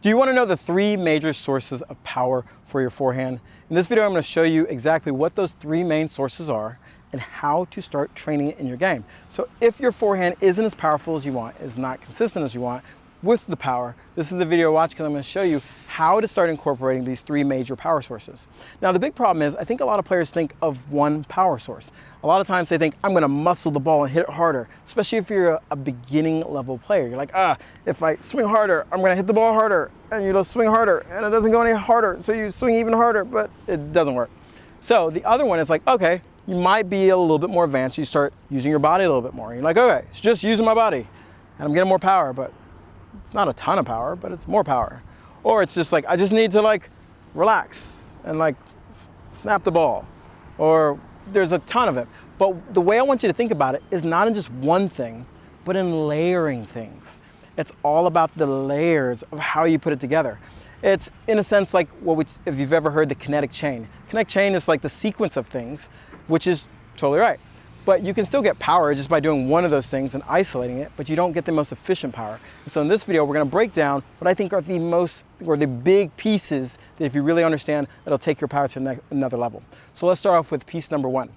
Do you want to know the 3 major sources of power for your forehand? In this video, I'm going to show you exactly what those 3 main sources are and how to start training it in your game. So if your forehand isn't as powerful as you want, is not consistent as you want with the power, this is the video to watch because I'm going to show you how to start incorporating these 3 major power sources. Now the big problem is I think a lot of players think of one power source. A lot of times they think I'm going to muscle the ball and hit it harder, especially if you're a beginning level player. You're like, if I swing harder, I'm going to hit the ball harder, and you swing harder and it doesn't go any harder, so you swing even harder, but it doesn't work. So the other one is like, okay, you might be a little bit more advanced. You start using your body a little bit more. You're like, okay, it's just using my body and I'm getting more power, but it's not a ton of power, but it's more power. Or it's just like, I just need to like relax and like snap the ball, or there's a ton of it. But the way I want you to think about it is not in just one thing, but in layering things. It's all about the layers of how you put it together. It's in a sense like if you've ever heard the kinetic chain. Kinetic chain is like the sequence of things, which is totally right. But you can still get power just by doing one of those things and isolating it, but you don't get the most efficient power. And so in this video, we're going to break down what I think are the big pieces that if you really understand, it'll take your power to another level. So let's start off with piece number 1.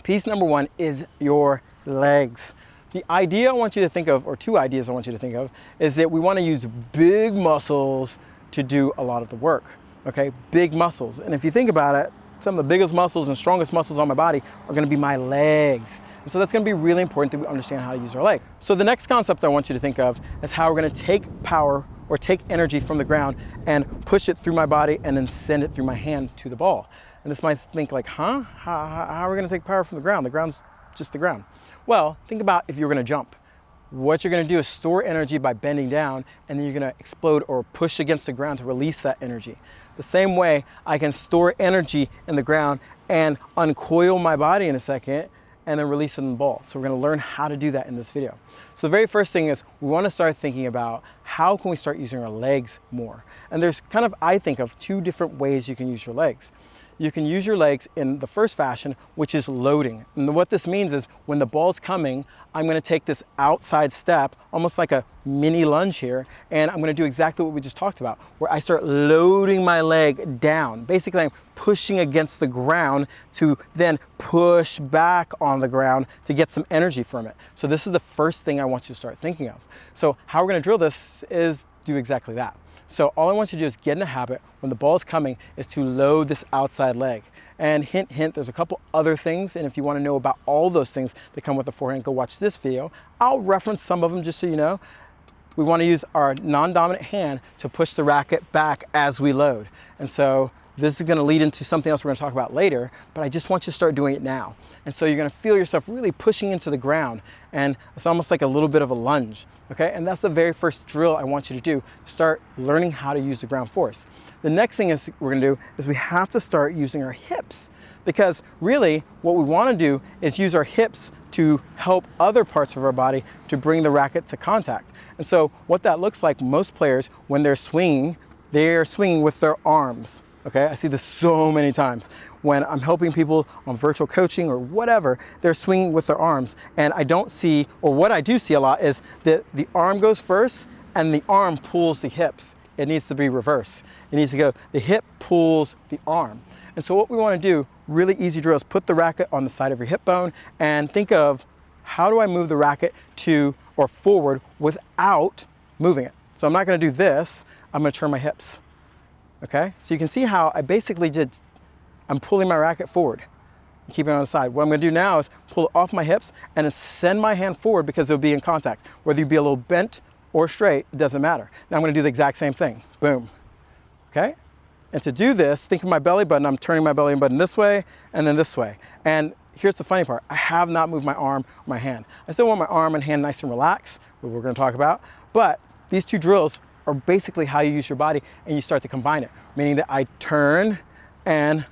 Piece number 1 is your legs. The idea I want you to think of, or 2 ideas I want you to think of, is that we want to use big muscles to do a lot of the work, okay? Big muscles. And if you think about it, some of the biggest muscles and strongest muscles on my body are going to be my legs. And so that's going to be really important that we understand how to use our leg. So the next concept I want you to think of is how we're going to take power or take energy from the ground and push it through my body and then send it through my hand to the ball. And this might think like, How are we going to take power from the ground? The ground's just the ground. Well, think about if you're going to jump. What you're going to do is store energy by bending down, and then you're going to explode or push against the ground to release that energy. The same way I can store energy in the ground and uncoil my body in a second and then release it in the ball. So we're going to learn how to do that in this video. So the very first thing is we want to start thinking about how can we start using our legs more. And there's kind of, I think of 2 different ways you can use your legs. You can use your legs in the first fashion, which is loading. And what this means is when the ball's coming, I'm going to take this outside step, almost like a mini lunge here, and I'm going to do exactly what we just talked about, where I start loading my leg down. Basically, I'm pushing against the ground to then push back on the ground to get some energy from it. So this is the first thing I want you to start thinking of. So how we're going to drill this is do exactly that. So all I want you to do is get in a habit when the ball is coming is to load this outside leg. And hint, hint, there's a couple other things. And if you want to know about all those things that come with the forehand, go watch this video. I'll reference some of them just so you know. We want to use our non-dominant hand to push the racket back as we load. And so this is going to lead into something else we're going to talk about later, but I just want you to start doing it now. And so you're going to feel yourself really pushing into the ground, and it's almost like a little bit of a lunge, okay? And that's the very first drill I want you to do. Start learning how to use the ground force. The next thing we're going to do is we have to start using our hips, because really what we want to do is use our hips to help other parts of our body to bring the racket to contact. And so what that looks like, most players, when they're swinging with their arms. Okay, I see this so many times when I'm helping people on virtual coaching or whatever, they're swinging with their arms. And I don't see, or what I do see a lot is that the arm goes first and the arm pulls the hips. It needs to be reverse. It needs to go, the hip pulls the arm. And so what we want to do, really easy drill, is put the racket on the side of your hip bone and think of how do I move the racket to or forward without moving it. So I'm not going to do this, I'm going to turn my hips. Okay, so you can see how I basically I'm pulling my racket forward and keeping it on the side. What I'm going to do now is pull it off my hips and then send my hand forward because it'll be in contact. Whether you be a little bent or straight, it doesn't matter. Now I'm going to do the exact same thing. Boom. Okay, and to do this, think of my belly button. I'm turning my belly button this way and then this way. And here's the funny part. I have not moved my arm or my hand. I still want my arm and hand nice and relaxed, what we're going to talk about. But these 2 drills are basically how you use your body and you start to combine it, meaning that I turn and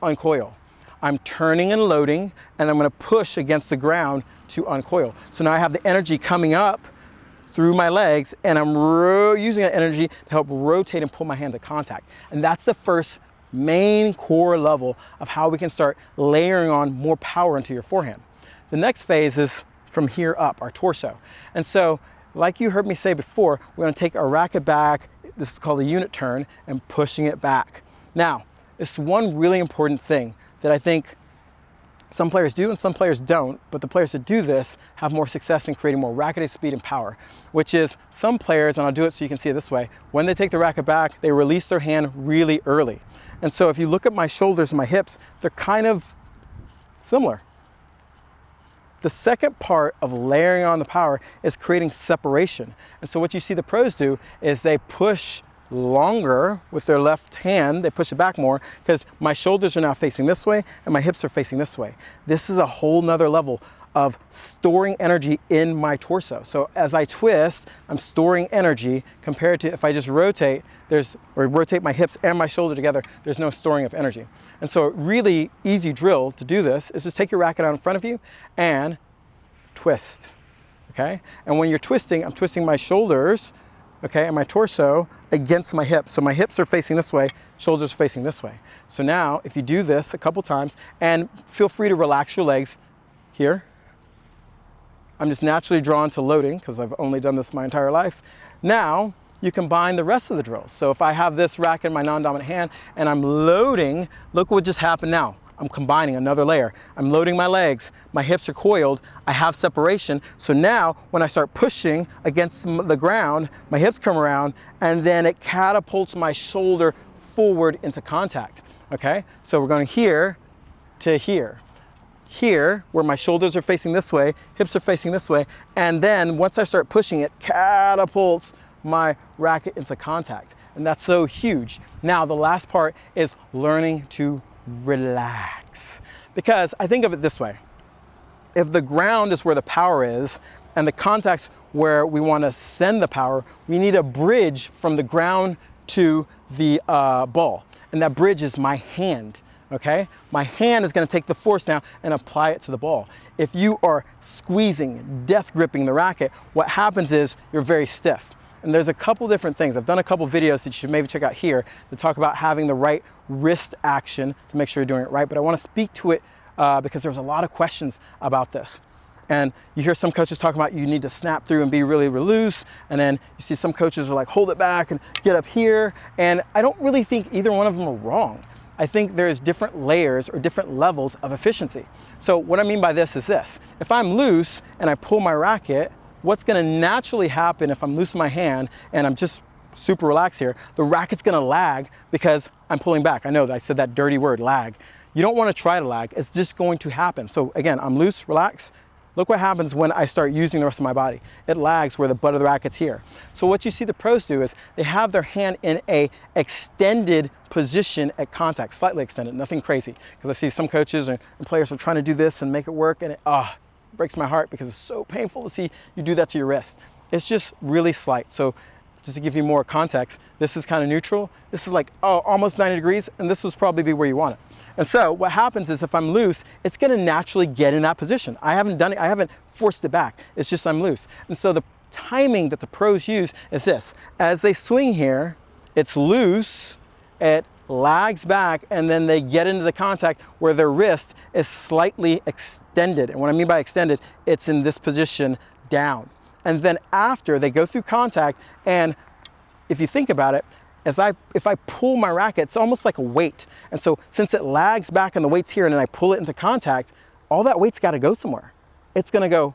uncoil. I'm turning and loading, and I'm going to push against the ground to uncoil. So now I have the energy coming up through my legs, and I'm using that energy to help rotate and pull my hand to contact. And that's the first main core level of how we can start layering on more power into your forehand. The next phase is from here up, our torso. And so like you heard me say before, we're going to take our racket back this is called a unit turn, and pushing it back. Now, it's one really important thing that I think some players do and some players don't, but the players that do this have more success in creating more racket speed and power, which is some players, and I'll do it so you can see it this way, when they take the racket back, they release their hand really early. And so if you look at my shoulders and my hips, they're kind of similar. The second part of layering on the power is creating separation. And so what you see the pros do is they push longer with their left hand, they push it back more because my shoulders are now facing this way and my hips are facing this way. This is a whole nother level of storing energy in my torso. So as I twist, I'm storing energy compared to if I just rotate, rotate my hips and my shoulder together, there's no storing of energy. And so a really easy drill to do this is just take your racket out in front of you and twist, okay? And when you're twisting, I'm twisting my shoulders, okay, and my torso against my hips. So my hips are facing this way, shoulders are facing this way. So now, if you do this a couple times, and feel free to relax your legs here. I'm just naturally drawn to loading because I've only done this my entire life. Now, you combine the rest of the drills. So if I have this racket in my non-dominant hand and I'm loading, look what just happened now. I'm combining another layer. I'm loading my legs, my hips are coiled, I have separation. So now when I start pushing against the ground, my hips come around and then it catapults my shoulder forward into contact, okay? So we're going here to here. Here, where my shoulders are facing this way, hips are facing this way, and then once I start pushing, it catapults my racket into contact. And that's so huge. Now the last part is learning to relax. Because I think of it this way. If the ground is where the power is and the contact's where we want to send the power, we need a bridge from the ground to the ball. And that bridge is my hand, okay? My hand is going to take the force now and apply it to the ball. If you are squeezing, death gripping the racket, what happens is you're very stiff. And there's a couple different things. I've done a couple videos that you should maybe check out here that talk about having the right wrist action to make sure you're doing it right. But I want to speak to it because there's a lot of questions about this. And you hear some coaches talking about you need to snap through and be really, really loose. And then you see some coaches are like, hold it back and get up here. And I don't really think either one of them are wrong. I think there's different layers or different levels of efficiency. So what I mean by this is this. If I'm loose and I pull my racket, what's going to naturally happen if I'm loose in my hand and I'm just super relaxed here, the racket's going to lag because I'm pulling back. I know that I said that dirty word, lag. You don't want to try to lag. It's just going to happen. So again, I'm loose, relax. Look what happens when I start using the rest of my body. It lags where the butt of the racket's here. So what you see the pros do is they have their hand in a extended position at contact, slightly extended, nothing crazy. Because I see some coaches and players are trying to do this and make it work, and it breaks my heart because it's so painful to see you do that to your wrist. It's just really slight. So just to give you more context, this is kind of neutral. This is like, almost 90 degrees, and this will probably be where you want it. And so what happens is if I'm loose, it's going to naturally get in that position. I haven't done it. I haven't forced it back. It's just I'm loose. And so the timing that the pros use is this. As they swing here, it's loose, it lags back, and then they get into the contact where their wrist is slightly extended. And what I mean by extended, it's in this position down. And then after they go through contact, and if you think about it, if I pull my racket, it's almost like a weight. And so since it lags back and the weight's here and then I pull it into contact, all that weight's got to go somewhere. It's going to go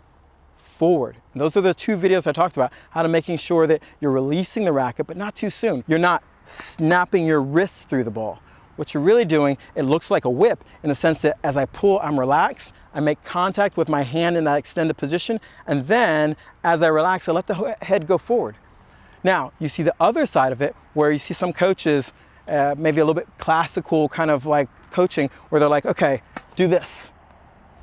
forward. And those are the two videos I talked about, how to making sure that you're releasing the racket, but not too soon. You're not snapping your wrists through the ball. What you're really doing, it looks like a whip in the sense that as I pull, I'm relaxed. I make contact with my hand in that extended position. And then as I relax, I let the head go forward. Now, you see the other side of it where you see some coaches, maybe a little bit classical kind of like coaching, where they're like, okay, do this.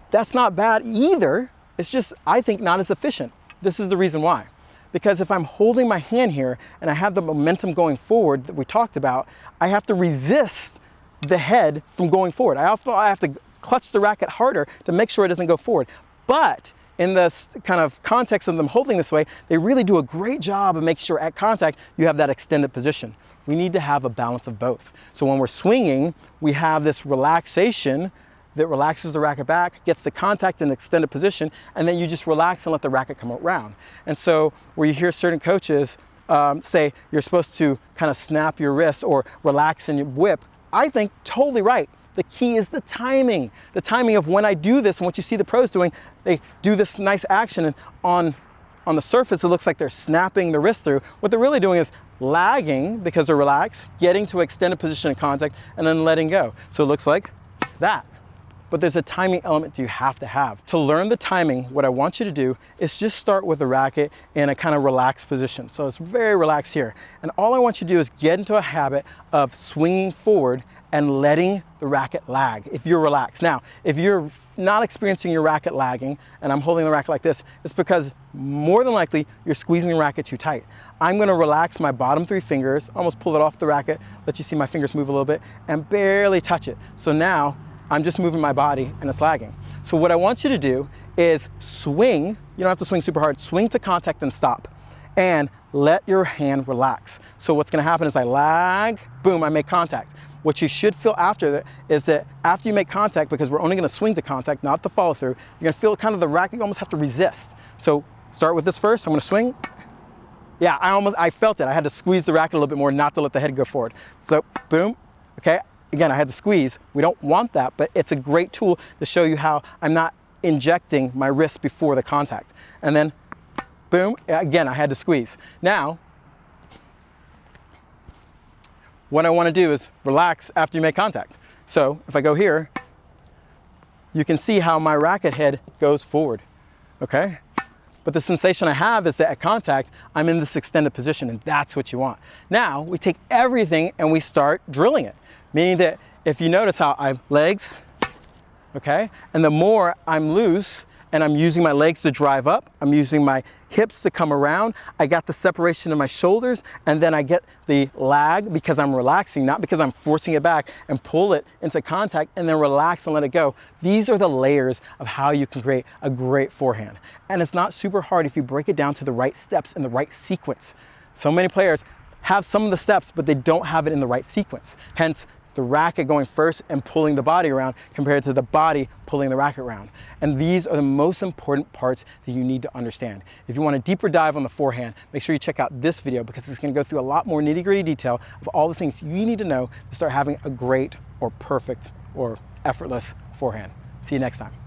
That's not bad either. It's just, I think, not as efficient. This is the reason why. Because if I'm holding my hand here and I have the momentum going forward that we talked about, I have to resist the head from going forward. I have to clutch the racket harder to make sure it doesn't go forward. But in the kind of context of them holding this way, they really do a great job of making sure at contact you have that extended position. We need to have a balance of both. So when we're swinging, we have this relaxation that relaxes the racket back, gets the contact in an extended position, and then you just relax and let the racket come around. And so where you hear certain coaches, say you're supposed to kind of snap your wrist or relax in your whip, I think totally right. The key is the timing of when I do this, and what you see the pros doing, they do this nice action, and on the surface it looks like they're snapping the wrist through. What they're really doing is lagging because they're relaxed, getting to extended position of contact, and then letting go. So it looks like that. But there's a timing element you have to have. To learn the timing, what I want you to do is just start with the racket in a kind of relaxed position. So it's very relaxed here. And all I want you to do is get into a habit of swinging forward and letting the racket lag if you're relaxed. Now, if you're not experiencing your racket lagging, and I'm holding the racket like this, it's because more than likely you're squeezing the racket too tight. I'm gonna relax my bottom 3 fingers, almost pull it off the racket, let you see my fingers move a little bit, and barely touch it. So now, I'm just moving my body and it's lagging. So what I want you to do is swing, you don't have to swing super hard, swing to contact and stop. And let your hand relax. So what's gonna happen is I lag, boom, I make contact. What you should feel after that is that after you make contact, because we're only gonna swing to contact, not the follow through, you're gonna feel kind of the racket, you almost have to resist. So start with this first, I'm gonna swing. Yeah, I felt it. I had to squeeze the racket a little bit more not to let the head go forward. So boom, okay. Again, I had to squeeze. We don't want that, but it's a great tool to show you how I'm not injecting my wrist before the contact. And then, boom, again, I had to squeeze. Now, what I want to do is relax after you make contact. So if I go here, you can see how my racket head goes forward, okay? But the sensation I have is that at contact, I'm in this extended position, and that's what you want. Now, we take everything and we start drilling it. Meaning that if you notice how I'm legs, okay? And the more I'm loose and I'm using my legs to drive up, I'm using my hips to come around, I got the separation of my shoulders, and then I get the lag because I'm relaxing, not because I'm forcing it back, and pull it into contact and then relax and let it go. These are the layers of how you can create a great forehand. And it's not super hard if you break it down to the right steps in the right sequence. So many players have some of the steps, but they don't have it in the right sequence. Hence, the racket going first and pulling the body around compared to the body pulling the racket around. And these are the most important parts that you need to understand. If you want a deeper dive on the forehand, make sure you check out this video because it's gonna go through a lot more nitty-gritty detail of all the things you need to know to start having a great or perfect or effortless forehand. See you next time.